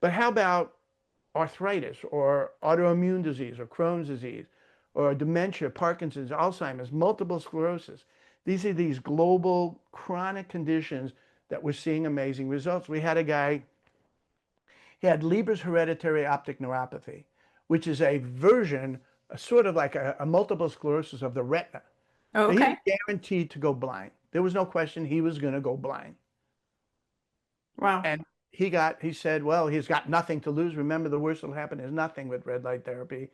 But how about arthritis or autoimmune disease or Crohn's disease or dementia, Parkinson's, Alzheimer's, multiple sclerosis? These are these global chronic conditions that we're seeing amazing results. We had a guy, he had Leber's hereditary optic neuropathy, which is a version, sort of like a multiple sclerosis of the retina. Oh, So he was okay. guaranteed to go blind. There was no question he was going to go blind. Wow. And he said, well, he's got nothing to lose. Remember, the worst that'll happen is nothing with red light therapy.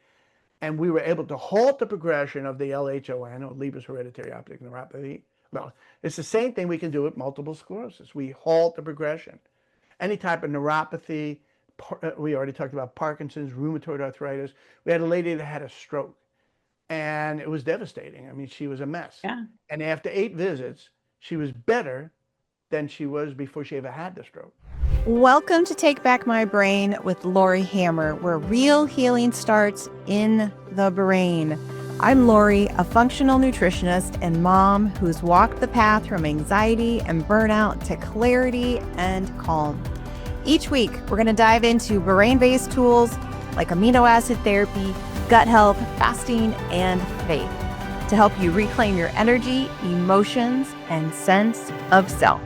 And we were able to halt the progression of the LHON, or Leber's hereditary optic neuropathy. Well, it's the same thing we can do with multiple sclerosis. We halt the progression. Any type of neuropathy, we already talked about Parkinson's, rheumatoid arthritis. We had a lady that had a stroke, and it was devastating. I mean, she was a mess. Yeah. And after 8 visits, she was better than she was before she ever had the stroke. Welcome to Take Back My Brain with Lori Hammer, where real healing starts in the brain. I'm Lori, a functional nutritionist and mom who's walked the path from anxiety and burnout to clarity and calm. Each week, we're going to dive into brain-based tools like amino acid therapy, gut health, fasting, and faith to help you reclaim your energy, emotions, and sense of self.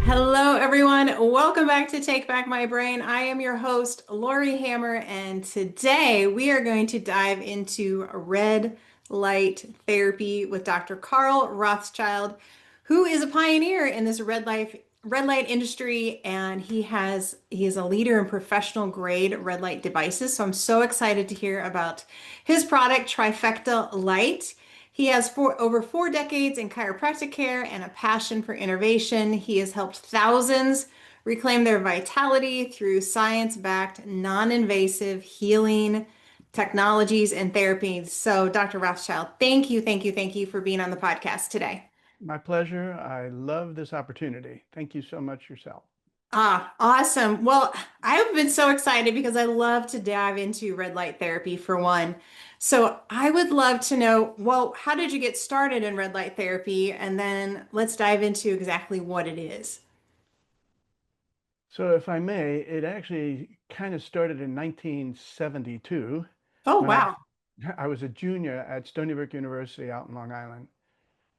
Hello, everyone. Welcome back to Take Back My Brain. I am your host, Lori Hammer, and today we are going to dive into red light therapy with Dr. Carl Rothschild, who is a pioneer in this red light industry, and he is a leader in professional grade red light devices. So I'm so excited to hear about his product, Trifecta Light. He has over 4 decades in chiropractic care and a passion for innovation. He has helped thousands reclaim their vitality through science-backed, non-invasive healing technologies and therapies. So, Dr. Rothschild, thank you, thank you, thank you for being on the podcast today. My pleasure. I love this opportunity. Thank you so much yourself. Ah, awesome. Well, I've been so excited because I love to dive into red light therapy for one. So I would love to know, well, how did you get started in red light therapy? And then let's dive into exactly what it is. So, if I may, it actually kind of started in 1972 Oh, when I wow. I was a junior at Stony Brook University out in Long Island.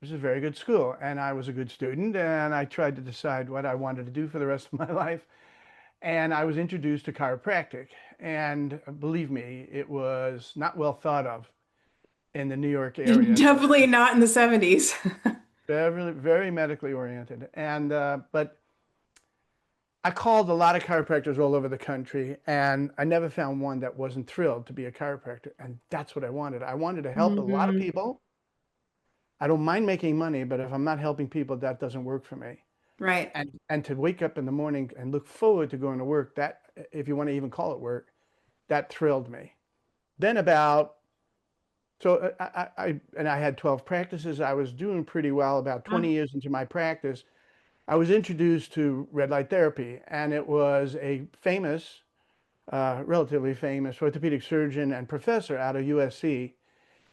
It was a very good school, and I was a good student, and I tried to decide what I wanted to do for the rest of my life. And I was introduced to chiropractic, and believe me, it was not well thought of in the New York area. Definitely not in the 70s. Very, very medically oriented. And but I called a lot of chiropractors all over the country, and I never found one that wasn't thrilled to be a chiropractor. And that's what I wanted. I wanted to help a lot of Mhm. people. I don't mind making money, but if I'm not helping people, that doesn't work for me. Right. And to wake up in the morning and look forward to going to work, that, if you want to even call it work, that thrilled me. Then about so I had 12 practices. I was doing pretty well. About 20 Ah, years into my practice, I was introduced to red light therapy, and it was a famous, relatively famous orthopedic surgeon and professor out of USC.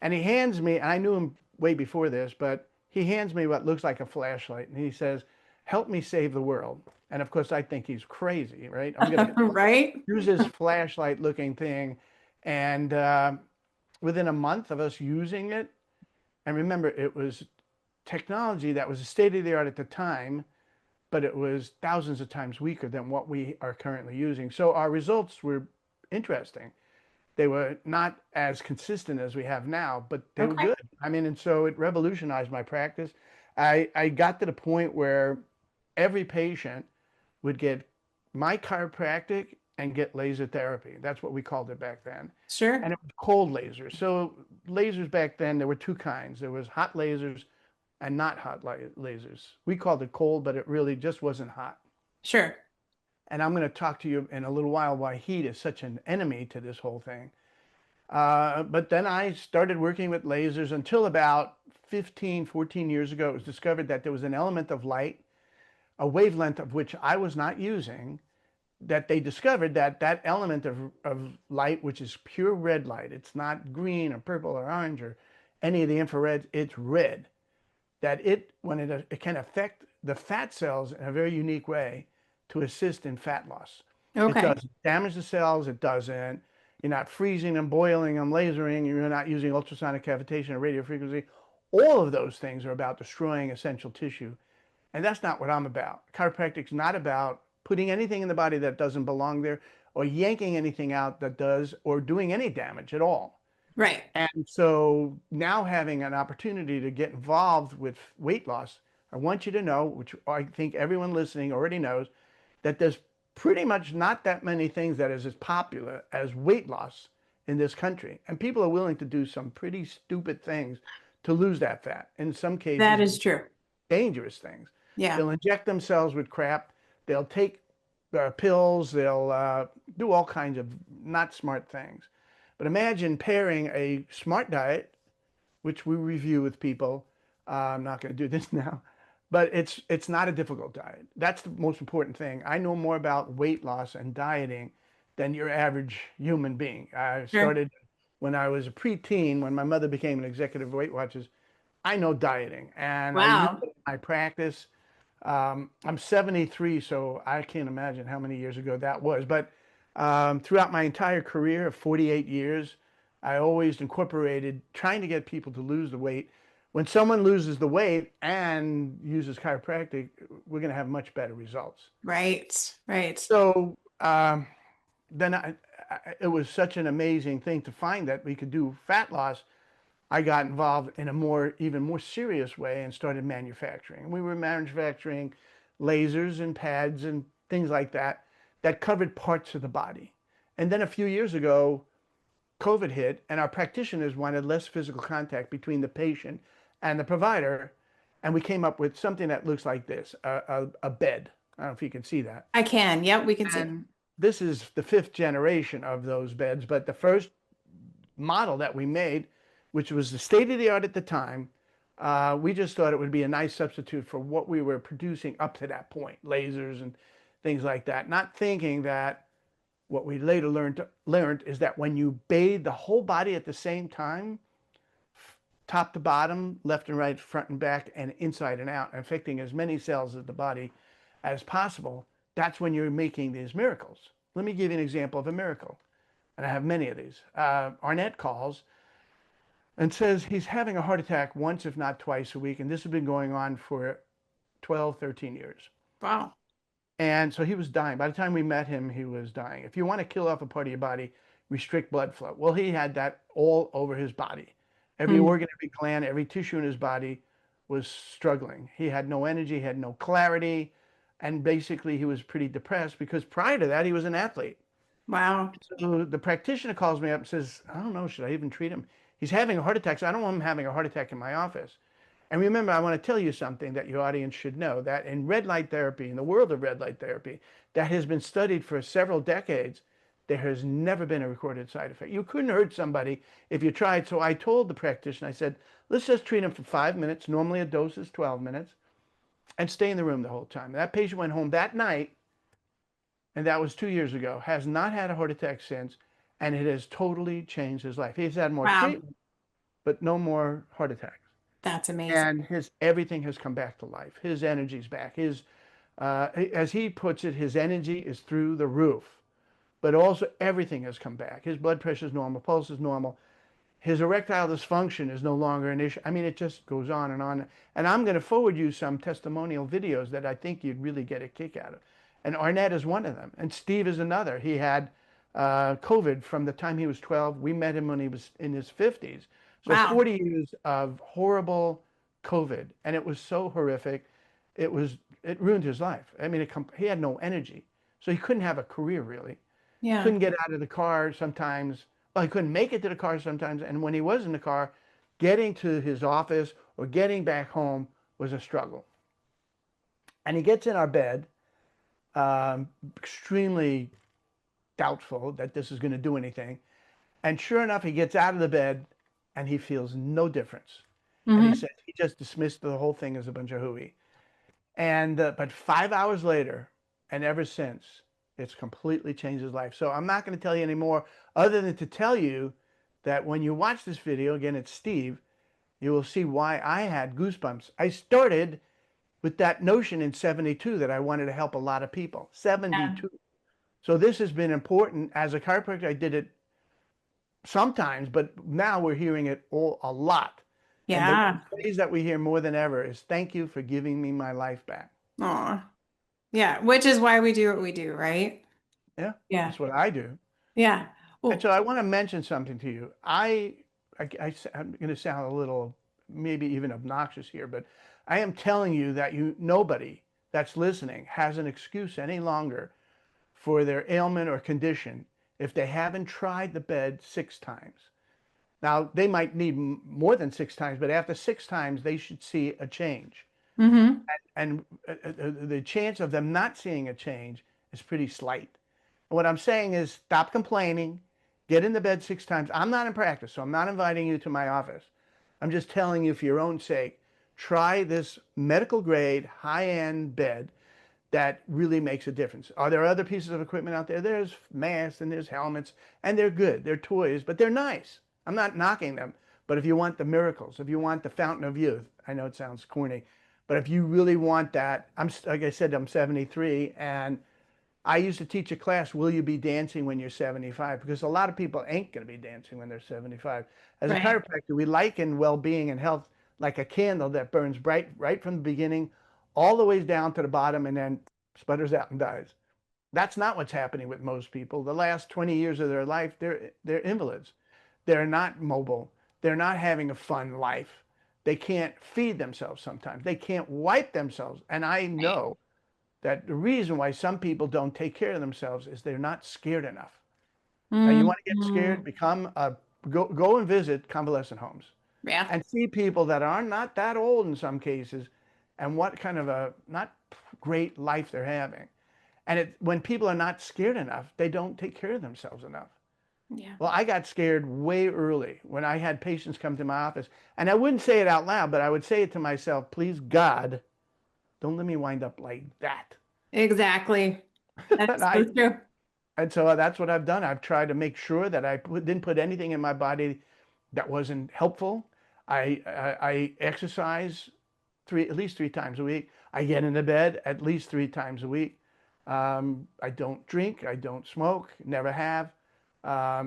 And he hands me, and I knew him way before this, but he hands me what looks like a flashlight, and he says, "Help me save the world." And of course, I think he's crazy, right? I'm going to right. use this flashlight looking thing. And within a month of us using it, and remember, it was technology that was state of the art at the time, but it was thousands of times weaker than what we are currently using. So our results were interesting. They were not as consistent as we have now, but they were Okay. good. I mean, and so it revolutionized my practice. I got to the point where every patient would get my chiropractic and get laser therapy. That's what we called it back then. Sure. And it was cold lasers. So lasers back then, there were two kinds. There was hot lasers and not hot lasers. We called it cold, but it really just wasn't hot. Sure. And I'm going to talk to you in a little while why heat is such an enemy to this whole thing. But then I started working with lasers until about 15, 14 years ago. It was discovered that there was an element of light, a wavelength of which I was not using, that they discovered that that element of light, which is pure red light, it's not green or purple or orange or any of the infrared, it's red. that when it can affect the fat cells in a very unique way to assist in fat loss. It Okay. doesn't damage the cells. It doesn't. You're not freezing them, boiling them, lasering. You're not using ultrasonic cavitation or radio frequency. All of those things are about destroying essential tissue. And that's not what I'm about. Chiropractic's not about putting anything in the body that doesn't belong there or yanking anything out that does or doing any damage at all. Right. And so now having an opportunity to get involved with weight loss, I want you to know, which I think everyone listening already knows, that there's pretty much not that many things that is as popular as weight loss in this country. And people are willing to do some pretty stupid things to lose that fat. In some That cases, is true. dangerous things. Yeah. They'll inject themselves with crap. They'll take pills. They'll do all kinds of not smart things. But imagine pairing a smart diet, which we review with people. I'm not going to do this now, but it's not a difficult diet. That's the most important thing. I know more about weight loss and dieting than your average human being. I Sure. started when I was a preteen, when my mother became an executive of Weight Watchers. I know dieting, and I use Wow. it in my practice. I'm 73, so I can't imagine how many years ago that was. But throughout my entire career of 48 years, I always incorporated trying to get people to lose the weight. When someone loses the weight and uses chiropractic, we're going to have much better results. Right. Right. So then it was such an amazing thing to find that we could do fat loss. I got involved in a even more serious way and started manufacturing. We were manufacturing lasers and pads and things like that that covered parts of the body. And then a few years ago, COVID hit, and our practitioners wanted less physical contact between the patient and the provider. And we came up with something that looks like this, a bed. I don't know if you can see that. I can. Yep, we can see. And this is the 5th generation of those beds, but the first model that we made, which was the state of the art at the time, we just thought it would be a nice substitute for what we were producing up to that point, lasers and things like that. Not thinking that what we later learned is that when you bathe the whole body at the same time, top to bottom, left and right, front and back, and inside and out, affecting as many cells of the body as possible, that's when you're making these miracles. Let me give you an example of a miracle. And I have many of these. Arnett calls and says he's having a heart attack once, if not twice a week. And this has been going on for 12, 13 years. Wow. And so he was dying. By the time we met him, he was dying. If you want to kill off a part of your body, restrict blood flow. Well, he had that all over his body. Every organ, every gland, every tissue in his body was struggling. He had no energy, he had no clarity. And basically, he was pretty depressed because prior to that, he was an athlete. Wow. So the practitioner calls me up and says, I don't know, should I even treat him? He's having a heart attack, so I don't want him having a heart attack in my office. And remember, I want to tell you something that your audience should know, that in red light therapy, in the world of red light therapy, that has been studied for several decades, there has never been a recorded side effect. You couldn't hurt somebody if you tried. So I told the practitioner, I said, let's just treat him for 5 minutes. Normally a dose is 12 minutes. And stay in the room the whole time. That patient went home that night, and that was 2 years ago, has not had a heart attack since, and it has totally changed his life. He's had more treatment, but no more heart attacks. That's amazing. And everything has come back to life. His energy's back. As he puts it, his energy is through the roof, but also everything has come back. His blood pressure is normal, pulse is normal. His erectile dysfunction is no longer an issue. I mean, it just goes on. And I'm going to forward you some testimonial videos that I think you'd really get a kick out of. And Arnett is one of them. And Steve is another. He had COVID from the time he was 12. We met him when he was in his 50s. So 40 years of horrible COVID. And it was so horrific. It ruined his life. I mean, he had no energy. So he couldn't have a career, really. Yeah. Couldn't get out of the car sometimes. Well, he couldn't make it to the car sometimes. And when he was in the car, getting to his office or getting back home was a struggle. And he gets in our bed, extremely doubtful that this is going to do anything. And sure enough, he gets out of the bed and he feels no difference. And he said he just dismissed the whole thing as a bunch of hooey. And but 5 hours later, and ever since, it's completely changed his life. So I'm not going to tell you anymore other than to tell you that when you watch this video, again, it's Steve, you will see why I had goosebumps. I started with that notion in 72 that I wanted to help a lot of people. Yeah. 72. So this has been important. As a chiropractor, I did it sometimes, but now we're hearing it a lot. And the Yeah. phrase that we hear more than ever is thank you for giving me my life back. Aw. Yeah. Which is why we do what we do, right? Yeah, Yeah. that's what I do. Yeah. And Well, so I want to mention something to you. I'm going to sound a little, maybe even obnoxious here, but I am telling you that nobody that's listening has an excuse any longer for their ailment or condition if they haven't tried the bed 6 times. Now, they might need more than 6 times, but after 6 times, they should see a change. hmm And the chance of them not seeing a change is pretty slight. What I'm saying is stop complaining, get in the bed 6 times. I'm not in practice, so I'm not inviting you to my office. I'm just telling you for your own sake, try this medical grade, high-end bed that really makes a difference. Are there other pieces of equipment out there? There's masks and there's helmets, and they're good. They're toys, but they're nice. I'm not knocking them. But if you want the miracles, if you want the fountain of youth, I know it sounds corny, but if you really want that, like I said, I'm 73, and I used to teach a class, will you be dancing when you're 75? Because a lot of people ain't going to be dancing when they're 75. As a right. chiropractor, we liken well-being and health like a candle that burns bright right from the beginning all the way down to the bottom and then sputters out and dies. That's not what's happening with most people. The last 20 years of their life, they're invalids. They're not mobile. They're not having a fun life. They can't feed themselves sometimes. They can't wipe themselves. And I know that the reason why some people don't take care of themselves is they're not scared enough. Now, you want to get hmm scared, go and visit convalescent homes Yeah. and see people that are not that old in some cases and what kind of a not great life they're having. And when people are not scared enough, they don't take care of themselves enough. Yeah. Well, I got scared way early when I had patients come to my office, and I wouldn't say it out loud, but I would say it to myself, please God, don't let me wind up like that. Exactly. and That's so I true. and so that's what I've done. I've tried to make sure that didn't put anything in my body that wasn't helpful. I exercise at least 3 times a week. I get into bed at least 3 times a week. I don't drink. I don't smoke. Never have.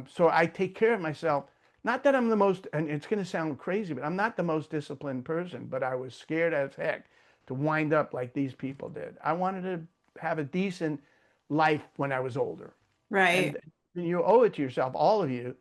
So I take care of myself. Not that I'm the most, and it's going to sound crazy, but I'm not the most disciplined person. But I was scared as heck to wind up like these people did. I wanted to have a decent life when I was older. Right. And you owe it to yourself, all of you,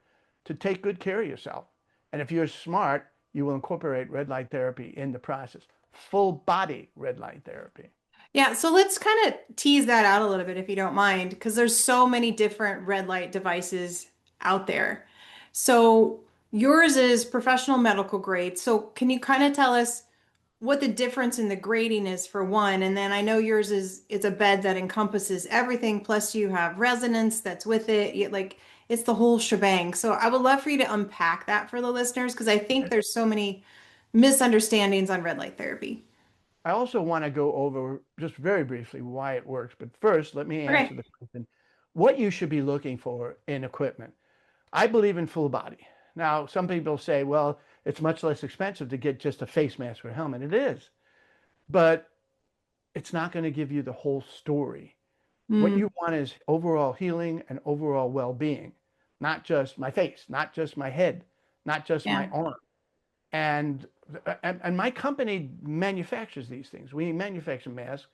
to take good care of yourself. And if you're smart, you will incorporate red light therapy in the process. Full body red light therapy. Yeah, so let's kind of tease that out a little bit if you don't mind, because there's so many different red light devices out there. So yours is professional medical grade. So can you kind of tell us what the difference in the grading is for one? And then I know yours is it's a bed that encompasses everything, plus you have resonance that's with it. Like it's the whole shebang. So I would love for you to unpack that for the listeners because I think there's so many misunderstandings on red light therapy. I also want to go over just very briefly why it works. But first, let me answer Okay. the question, what you should be looking for in equipment. I believe in full body. Now, some people say, well, it's much less expensive to get just a face mask or a helmet. It is, but it's not going to give you the whole story. What Mm, you want is overall healing and overall well-being, not just my face, not just my head, not just my yeah. arm. And and my company manufactures these things. We manufacture masks.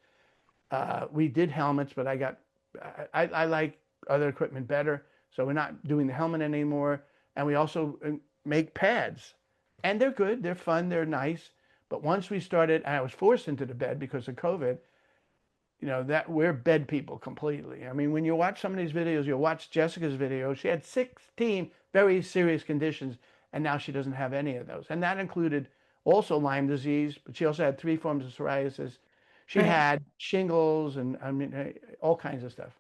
We did helmets, but I like other equipment better, so we're not doing the helmet anymore. And we also make pads, and they're good, they're fun, they're nice. But once we started, and I was forced into the bed because of COVID, that we're bed people completely. I mean, when you watch some of these videos, you'll watch Jessica's video. She had 16 very serious conditions, and now she doesn't have any of those. And that included also Lyme disease, but she also had 3 forms of psoriasis. She Right. had shingles and I mean all kinds of stuff.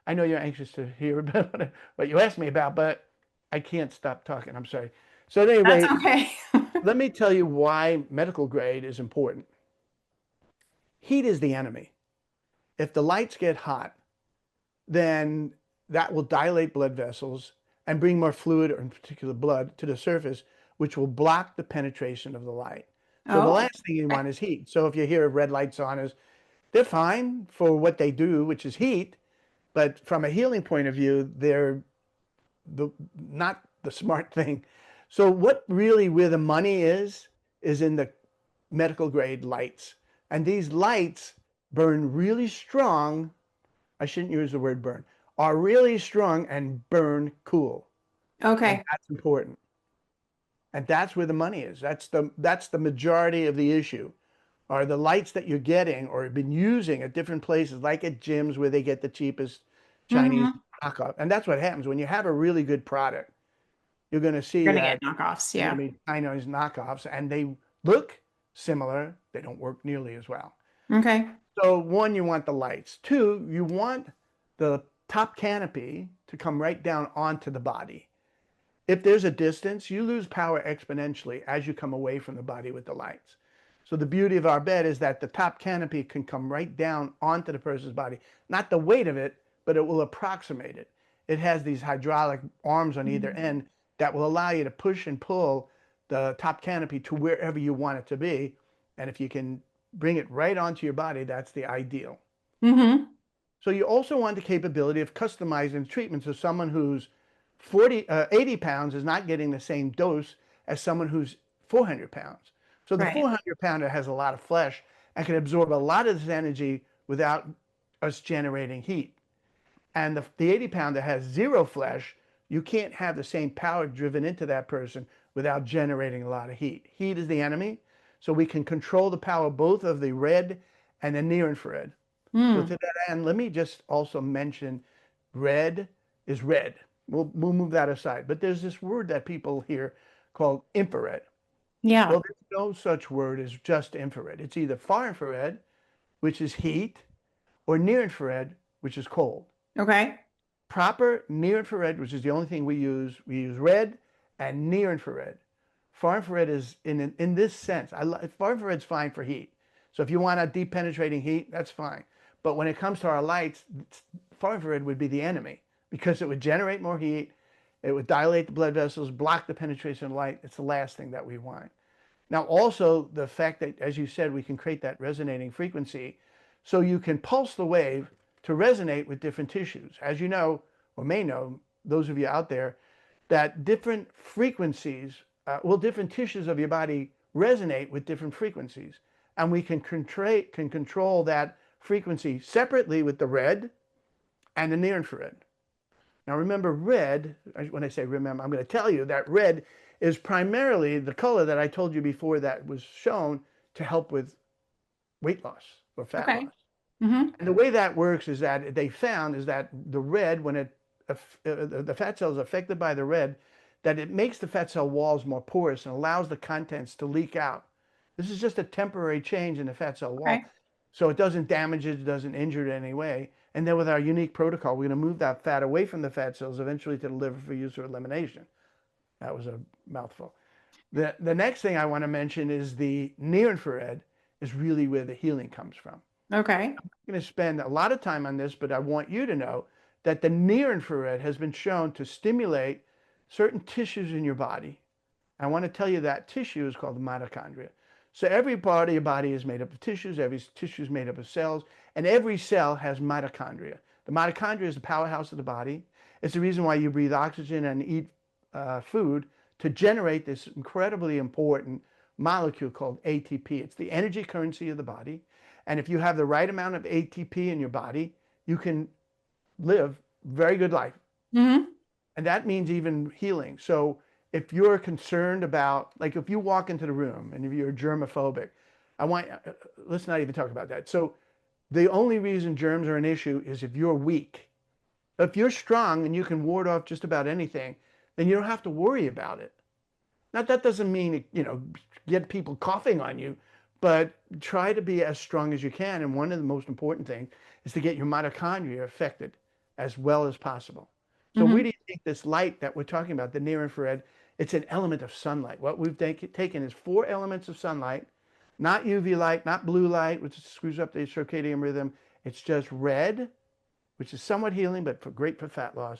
I know you're anxious to hear about what you asked me about, but I can't stop talking. I'm sorry. So That's anyway, okay. let me tell you why medical grade is important. Heat is the enemy. If the lights get hot, then that will dilate blood vessels and bring more fluid, or in particular blood, to the surface, which will block the penetration of the light. So the Oh, last thing you want is heat. So if you hear of red light saunas, they're fine for what they do, which is heat, but from a healing point of view, they're not the smart thing. So what really where the money is in the medical grade lights. And these lights burn really strong. I shouldn't use the word burn, are really strong and burn cool. And okay. that's important. And that's where the money is. That's the majority of the issue. Are the lights that you're getting or have been using at different places, like at gyms where they get the cheapest Chinese Mm-hmm. knockoff. And that's what happens when you have a really good product. You're going to see You're gonna get that knockoffs, they're yeah. going to be Chinese knockoffs, and they look similar. They don't work nearly as well. Okay. So one, you want the lights. Two, you want the top canopy to come right down onto the body. If there's a distance, you lose power exponentially as you come away from the body with the lights. So the beauty of our bed is that the top canopy can come right down onto the person's body. Not the weight of it, but it will approximate it. It has these hydraulic arms on either Mm-hmm. end that will allow you to push and pull the top canopy to wherever you want it to be. And if you can bring it right onto your body, that's the ideal. Mm-hmm. So you also want the capability of customizing the treatment. So someone who's 80 pounds is not getting the same dose as someone who's 400 pounds. So the Right. 400 pounder has a lot of flesh and can absorb a lot of this energy without us generating heat. And the 80 pounder has zero flesh. You can't have the same power driven into that person without generating a lot of heat. Heat is the enemy. So we can control the power both of the red and the near infrared. So to Mm. that end, let me just also mention red is red. We'll move that aside. But there's this word that people hear called infrared. Yeah. Well, there's no such word as just infrared. It's either far infrared, which is heat, or near infrared, which is cold. Okay. Proper near infrared, which is the only thing we use red and near infrared. Far infrared is in this sense. Far infrared's fine for heat. So if you want a deep penetrating heat, that's fine. But when it comes to our lights, far infrared would be the enemy because it would generate more heat, it would dilate the blood vessels, block the penetration of light. It's the last thing that we want. Now, also the fact that, as you said, we can create that resonating frequency so you can pulse the wave to resonate with different tissues. As you know, or may know, those of you out there, that different frequencies, different tissues of your body resonate with different frequencies. And we can control that frequency separately with the red and the near infrared. Now remember red, when I say remember, I'm going to tell you that red is primarily the color that I told you before that was shown to help with weight loss or fat Okay. loss. Mm-hmm. And the way that works is that they found is that the red, when the fat cells are affected by the red, that it makes the fat cell walls more porous and allows the contents to leak out. This is just a temporary change in the fat cell Okay. wall. So it doesn't damage it, it doesn't injure it in any way. And then with our unique protocol, we're going to move that fat away from the fat cells, eventually to the liver for use or elimination. That was a mouthful. The next thing I want to mention is the near infrared is really where the healing comes from. Okay. I'm going to spend a lot of time on this, but I want you to know that the near infrared has been shown to stimulate certain tissues in your body. I want to tell you that tissue is called the mitochondria. So every part of your body is made up of tissues, every tissue is made up of cells, and every cell has mitochondria. The mitochondria is the powerhouse of the body. It's the reason why you breathe oxygen and eat food to generate this incredibly important molecule called ATP. It's the energy currency of the body. And if you have the right amount of ATP in your body, you can live very good life. Mm-hmm. And that means even healing. So if you're concerned about, like if you walk into the room and if you're germophobic, let's not even talk about that. So the only reason germs are an issue is if you're weak. If you're strong and you can ward off just about anything, then you don't have to worry about it. Now, that doesn't mean, get people coughing on you, but try to be as strong as you can. And one of the most important things is to get your mitochondria affected as well as possible. So Mm-hmm. where do you think this light that we're talking about, the near infrared, it's an element of sunlight. What we've taken is 4 elements of sunlight, not UV light, not blue light, which screws up the circadian rhythm. It's just red, which is somewhat healing, but great for fat loss,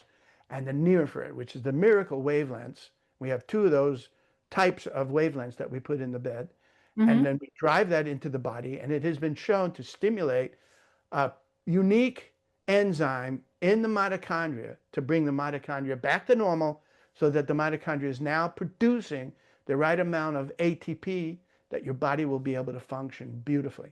and the near infrared, which is the miracle wavelengths. We have 2 of those types of wavelengths that we put in the bed, and Hmm. then we drive that into the body, and it has been shown to stimulate a unique enzyme in the mitochondria to bring the mitochondria back to normal so that the mitochondria is now producing the right amount of ATP that your body will be able to function beautifully.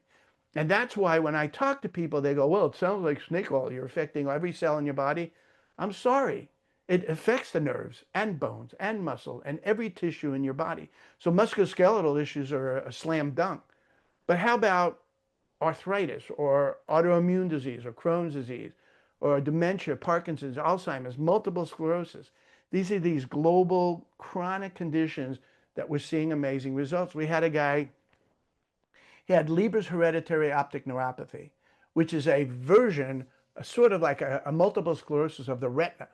And that's why when I talk to people, they go, well, it sounds like snake oil. You're affecting every cell in your body. I'm sorry. It affects the nerves and bones and muscle and every tissue in your body. So musculoskeletal issues are a slam dunk. But how about arthritis or autoimmune disease or Crohn's disease or dementia, Parkinson's, Alzheimer's, multiple sclerosis? These are these global chronic conditions that we're seeing amazing results. We had a guy, he had Leber's hereditary optic neuropathy, which is a version, sort of like a multiple sclerosis of the retina.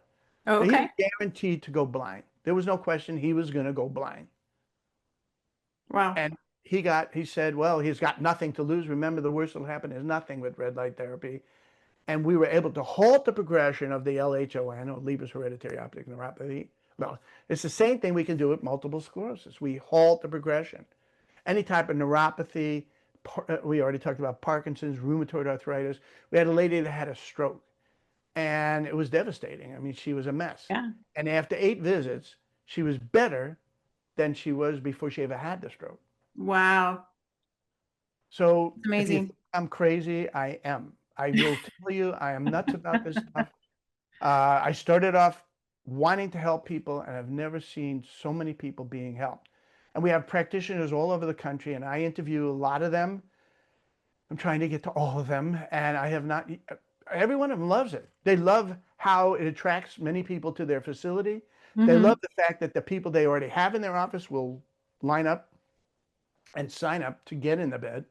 Oh, So he was okay. guaranteed to go blind. There was no question he was going to go blind. Wow. And he said, well, he's got nothing to lose. Remember, the worst that'll happen is nothing with red light therapy. And we were able to halt the progression of the LHON, or Leber's hereditary optic neuropathy. Well, it's the same thing we can do with multiple sclerosis. We halt the progression. Any type of neuropathy, we already talked about Parkinson's, rheumatoid arthritis. We had a lady that had a stroke, and it was devastating. I mean, she was a mess. Yeah. And after 8 visits, she was better than she was before she ever had the stroke. Wow. So It's if you amazing. think I'm crazy, I am. I will tell you, I am nuts about this stuff. I started off wanting to help people, and I've never seen so many people being helped. And we have practitioners all over the country, and I interview a lot of them. I'm trying to get to all of them, and I have not. Every one of them loves it. They love how it attracts many people to their facility. They Hmm. love the fact that the people they already have in their office will line up and sign up to get in the bed.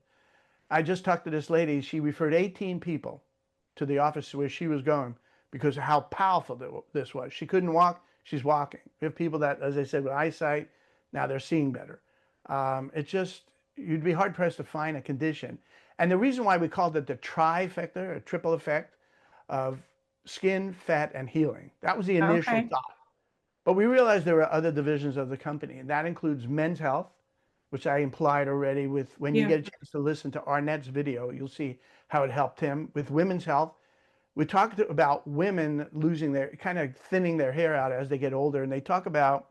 I just talked to this lady. She referred 18 people to the office where she was going because of how powerful this was. She couldn't walk. She's walking. We have people that, as I said, with eyesight, now they're seeing better. It's just, you'd be hard pressed to find a condition. And the reason why we called it the trifecta, a triple effect of skin, fat, and healing. That was the initial Okay. thought. But we realized there were other divisions of the company, and that includes men's health, which I implied already with when you Yeah. get a chance to listen to Arnett's video, you'll see how it helped him. With women's health, we talked about women losing their, kind of thinning their hair out as they get older, and they talk about,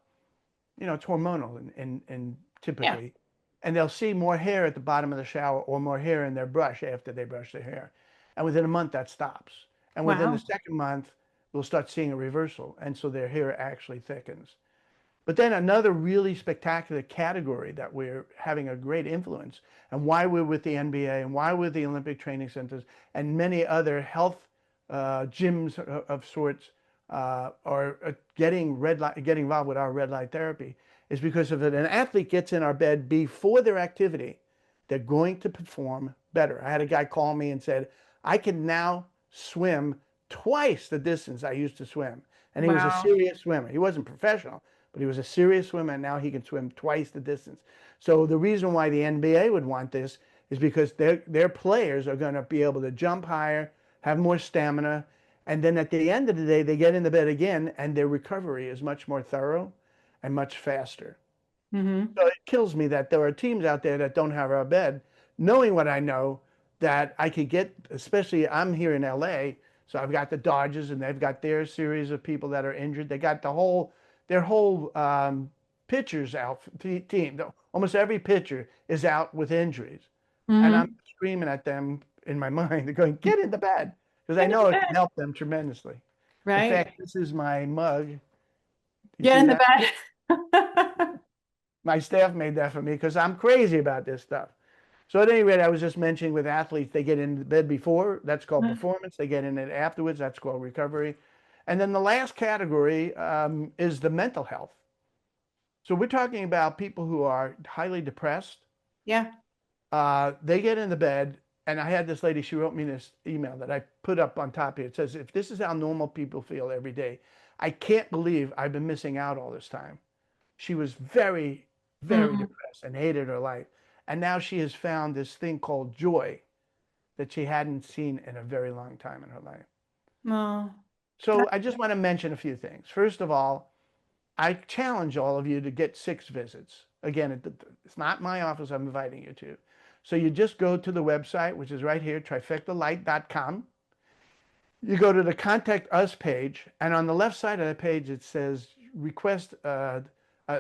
it's hormonal and Yeah. typically, and they'll see more hair at the bottom of the shower or more hair in their brush after they brush their hair. And within a month, that stops. And within the Wow. second month, we'll start seeing a reversal. And so their hair actually thickens. But then another really spectacular category that we're having a great influence, and why we're with the NBA and why we're the Olympic training centers and many other health gyms of sorts are getting involved with our red light therapy, is because if an athlete gets in our bed before their activity, they're going to perform better. I had a guy call me and said, I can now swim twice the distance I used to swim. And he was a Wow. serious swimmer. He wasn't professional, but he was a serious swimmer, and now he can swim twice the distance. So the reason why the NBA would want this is because their players are going to be able to jump higher, have more stamina, and then at the end of the day, they get in the bed again, and their recovery is much more thorough and much faster. Hmm. So it kills me that there are teams out there that don't have our bed, knowing what I know, that I could get, especially I'm here in LA, so I've got the Dodgers and they've got their series of people that are injured. They got their whole pitchers out team. Almost every pitcher is out with injuries. And I'm Hmm. screaming at them in my mind. They're going, get in the bed. Because I Get in know the it can bed. help them tremendously. In Right. fact, this is my mug. Do you Get see in the that? bed. My staff made that for me because I'm crazy about this stuff. So at any rate, I was just mentioning with athletes, they get into bed before, that's called performance. They get in it afterwards, that's called recovery. And then the last category is the mental health. So we're talking about people who are highly depressed. Yeah. They get in the bed, and I had this lady, she wrote me this email that I put up on top here. It says, if this is how normal people feel every day, I can't believe I've been missing out all this time. She was very, very Mm. depressed and hated her life. And now she has found this thing called joy that she hadn't seen in a very long time in her life. Oh, So that- I just want to mention a few things. First of all, I challenge all of you to get 6 visits. Again, it's not my office I'm inviting you to. So you just go to the website, which is right here, trifectalight.com. You go to the Contact Us page, and on the left side of the page, it says request a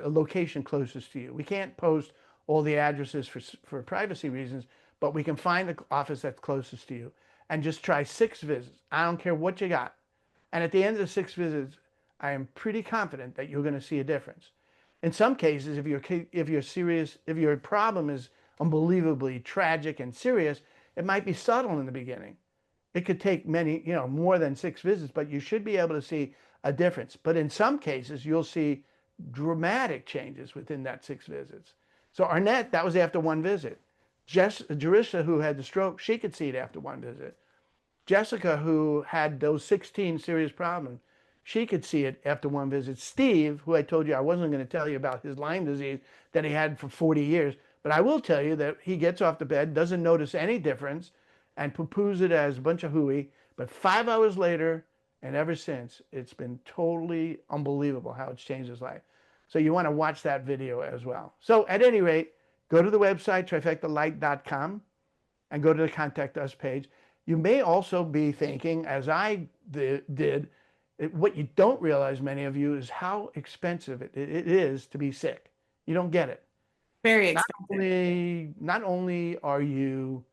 location closest to you. We can't post all the addresses for privacy reasons, but we can find the office that's closest to you and just try 6 visits. I don't care what you got. And at the end of the 6 visits, I am pretty confident that you're going to see a difference. In some cases, if your problem is unbelievably tragic and serious, it might be subtle in the beginning. It could take many, more than 6 visits, but you should be able to see a difference. But in some cases, you'll see dramatic changes within that 6 visits. So Arnett, that was after 1 visit. Jerissa, who had the stroke, she could see it after 1 visit. Jessica, who had those 16 serious problems, she could see it after 1 visit. Steve, who I told you I wasn't going to tell you about his Lyme disease that he had for 40 years, but I will tell you that he gets off the bed, doesn't notice any difference, and poo-poos it as a bunch of hooey. But 5 hours later, and ever since, it's been totally unbelievable how it's changed his life. So you want to watch that video as well. So at any rate, go to the website, trifectalight.com, and go to the Contact Us page. You may also be thinking, as I did, what you don't realize, many of you, is how expensive it is to be sick. You don't get it. Very expensive. Not only are you,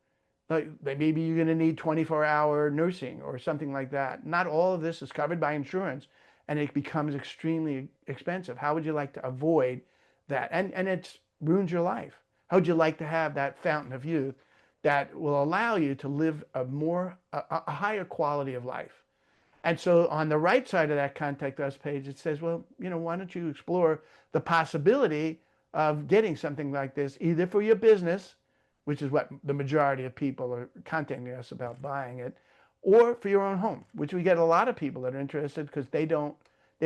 like, maybe you're going to need 24-hour nursing or something like that. Not all of this is covered by insurance, and it becomes extremely expensive. How would you like to avoid that? And it ruins your life. How would you like to have that fountain of youth that will allow you to live a higher quality of life? And so on the right side of that Contact Us page, it says, well, why don't you explore the possibility of getting something like this, either for your business, which is what the majority of people are contacting us about buying it, or for your own home, which we get a lot of people that are interested because they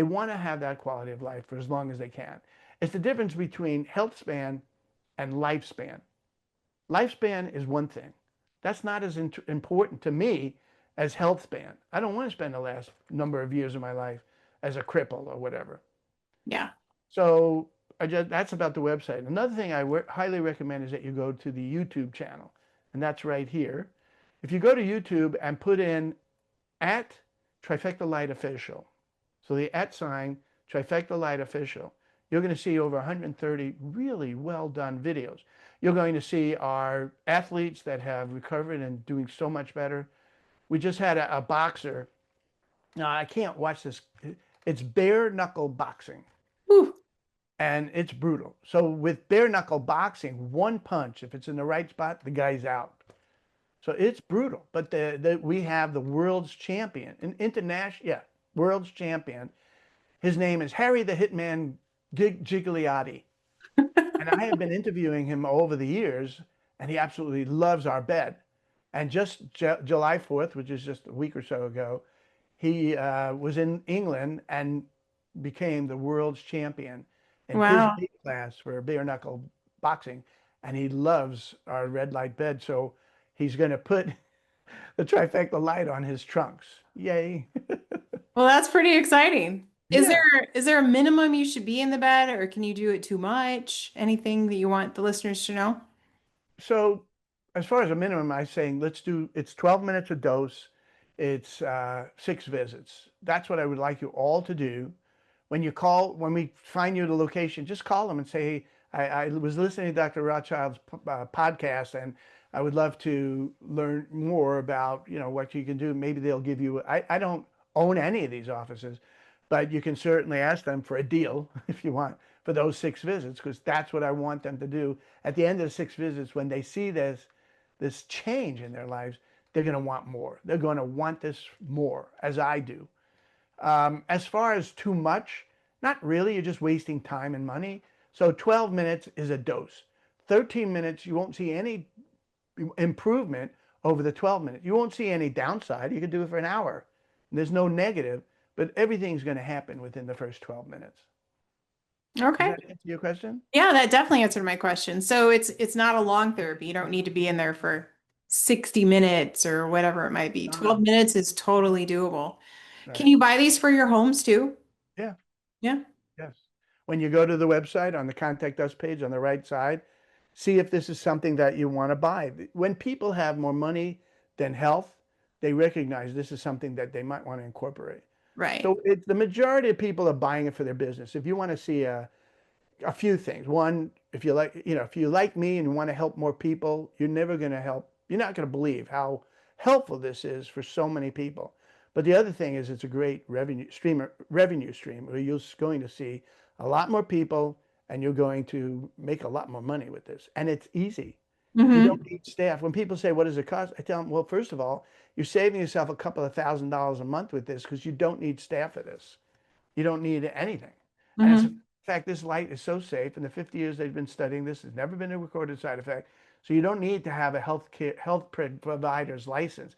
want to have that quality of life for as long as they can. It's the difference between health span and lifespan. Lifespan is one thing. That's not as important to me as health span. I don't want to spend the last number of years of my life as a cripple or whatever. Yeah. So that's about the website. Another thing I highly recommend is that you go to the YouTube channel, and that's right here. If you go to YouTube and put in @Trifecta Light Official, so the @ Trifecta Light Official, you're going to see over 130 really well done videos. You're going to see our athletes that have recovered and doing so much better. We just had a boxer. Now, I can't watch this. It's bare knuckle boxing. Whew. And it's brutal. So with bare knuckle boxing, one punch, if it's in the right spot, the guy's out. So it's brutal. But we have the world's champion, world's champion. His name is Harry the Hitman Gigliotti. And I have been interviewing him over the years, and he absolutely loves our bed. And just July 4th, which is just a week or so ago, he was in England and became the world's champion in his weight class for bare knuckle boxing. And he loves our red light bed. So he's going to put the Trifecta Light on his trunks. Yay. Well, that's pretty exciting. Is Yeah. there a minimum you should be in the bed, or can you do it too much? Anything that you want the listeners to know? So as far as a minimum, I'm saying it's 12 minutes a dose. It's 6 visits. That's what I would like you all to do. When we find you the location, just call them and say, hey, I was listening to Dr. Rothschild's podcast, and I would love to learn more about, what you can do. Maybe they'll give you, I don't own any of these offices, but you can certainly ask them for a deal if you want for those 6 visits, because that's what I want them to do. At the end of the 6 visits, when they see this change in their lives, they're going to want more. They're going to want this more, as I do. As far as too much, not really. You're just wasting time and money. So 12 minutes is a dose. 13 minutes, you won't see any improvement over the 12 minutes. You won't see any downside. You could do it for an hour. There's no negative, but everything's going to happen within the first 12 minutes. Okay. Does that answer your question? Yeah, that definitely answered my question. So it's not a long therapy. You don't need to be in there for 60 minutes or whatever it might be. 12 minutes is totally doable. Right. Can you buy these for your homes too? Yeah. Yeah. Yes. when you go to the website on the Contact Us page on the right side, see if this is something that you want to buy. When people have more money than health, they recognize this is something that they might want to incorporate. Right. So the majority of people are buying it for their business. If you want to see a few things. One, if you like, if you like me and you want to help more people, you're never going to help. You're not going to believe how helpful this is for so many people. But the other thing is it's a great revenue stream where you're going to see a lot more people and you're going to make a lot more money with this. And it's easy. You Mm-hmm. don't need staff. When people say, what does it cost? I tell them, well, first of all, you're saving yourself a couple of $1,000s a month with this because you don't need staff for this. You don't need anything. And as a Mm-hmm. fact, this light is so safe. In the 50 years they've been studying this, there's never been a recorded side effect. So you don't need to have a health provider's license.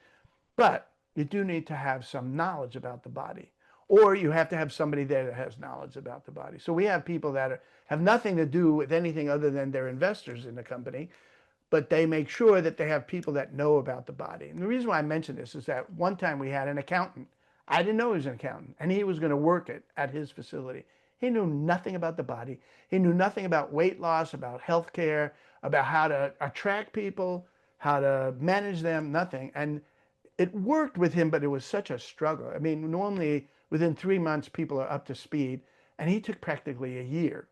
But you do need to have some knowledge about the body. Or you have to have somebody there that has knowledge about the body. So we have people that have nothing to do with anything other than they're investors in the company, but they make sure that they have people that know about the body. And the reason why I mention this is that one time we had an accountant. I didn't know he was an accountant, and he was going to work it at his facility. He knew nothing about the body. He knew nothing about weight loss, about health care, about how to attract people, how to manage them, nothing. And it worked with him, but it was such a struggle. I mean, normally within 3 months, people are up to speed, and he took practically a year.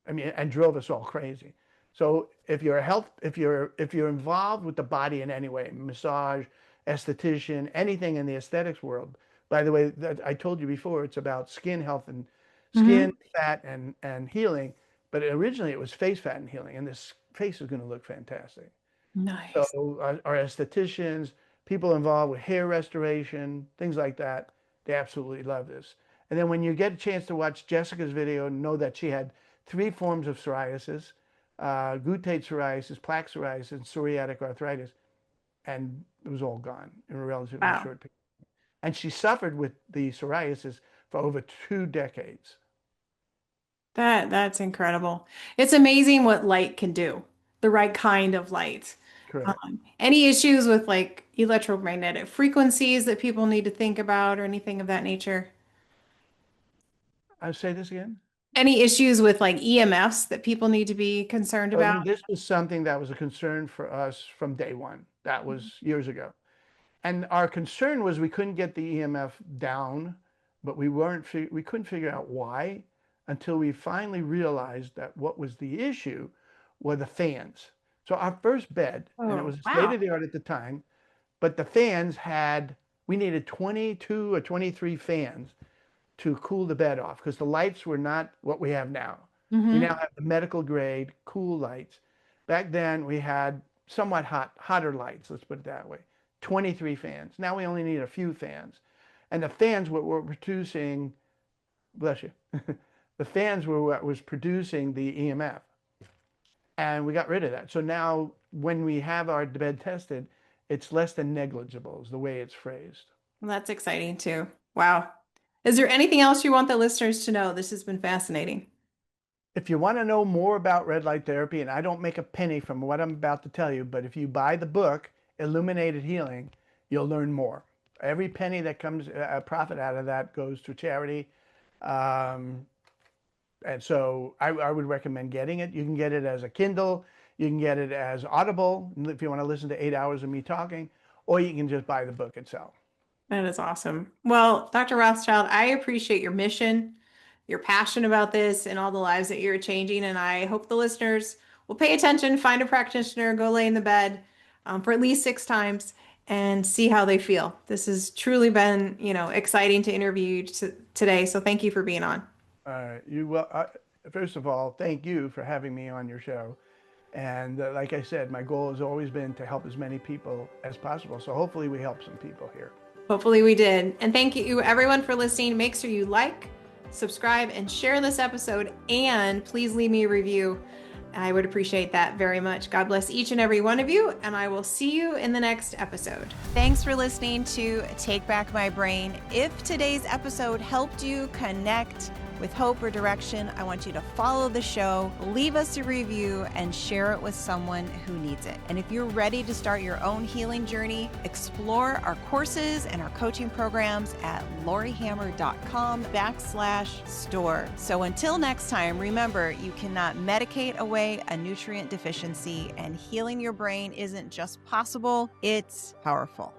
I mean, and drove us all crazy. So if you're if you're involved with the body in any way, massage, esthetician, anything in the aesthetics world. By the way, that I told you before, it's about skin health and Mm-hmm. skin fat and healing. But originally it was face fat and healing, and this face is going to look fantastic. Nice. So our estheticians, people involved with hair restoration, things like that, they absolutely love this. And then when you get a chance to watch Jessica's video, know that she had 3 forms of psoriasis, glutate psoriasis, plaque psoriasis, and psoriatic arthritis, and it was all gone in a relatively Wow. short period. And she suffered with the psoriasis for over 2 decades. That's incredible. It's amazing what light can do, the right kind of light. Correct. Any issues with like electromagnetic frequencies that people need to think about or anything of that nature? I'll say this again. Any issues with like EMFs that people need to be concerned about? This was something that was a concern for us from day one. That was years ago. And our concern was we couldn't get the EMF down, but we couldn't figure out why until we finally realized that what was the issue were the fans. So our first bed, and it Oh, was state wow. of the art at the time, but the fans we needed 22 or 23 fans to cool the bed off because the lights were not what we have now. We Mm-hmm. now have the medical grade cool lights. Back then we had somewhat hotter lights, let's put it that way. 23 fans. Now we only need a few fans. And the fans were producing, bless you, the fans were what was producing the EMF. And we got rid of that. So now when we have our bed tested, it's less than negligible is the way it's phrased. Well, that's exciting too. Wow. Is there anything else you want the listeners to know? This has been fascinating. If you want to know more about red light therapy, and I don't make a penny from what I'm about to tell you, but if you buy the book, Illuminated Healing, you'll learn more. Every penny that comes, a profit out of that goes to charity. Um, and so I would recommend getting it. You can get it as a Kindle. You can get it as Audible if you want to listen to 8 hours of me talking, or you can just buy the book itself. That is awesome. Well, Dr. Rothschild, I appreciate your mission, your passion about this, and all the lives that you're changing. And I hope the listeners will pay attention, find a practitioner, go lay in the bed for at least 6 times and see how they feel. This has truly been, exciting to interview you today. So thank you for being on. First of all, thank you for having me on your show. And like I said, my goal has always been to help as many people as possible. So hopefully we help some people here. Hopefully we did. And thank you everyone for listening. Make sure you like, subscribe, and share this episode. And please leave me a review. I would appreciate that very much. God bless each and every one of you. And I will see you in the next episode. Thanks for listening to Take Back My Brain. If today's episode helped you connect with hope or direction, I want you to follow the show, leave us a review, and share it with someone who needs it. And if you're ready to start your own healing journey, explore our courses and our coaching programs at lorihammer.com/store. So until next time, remember, you cannot medicate away a nutrient deficiency, and healing your brain isn't just possible, it's powerful.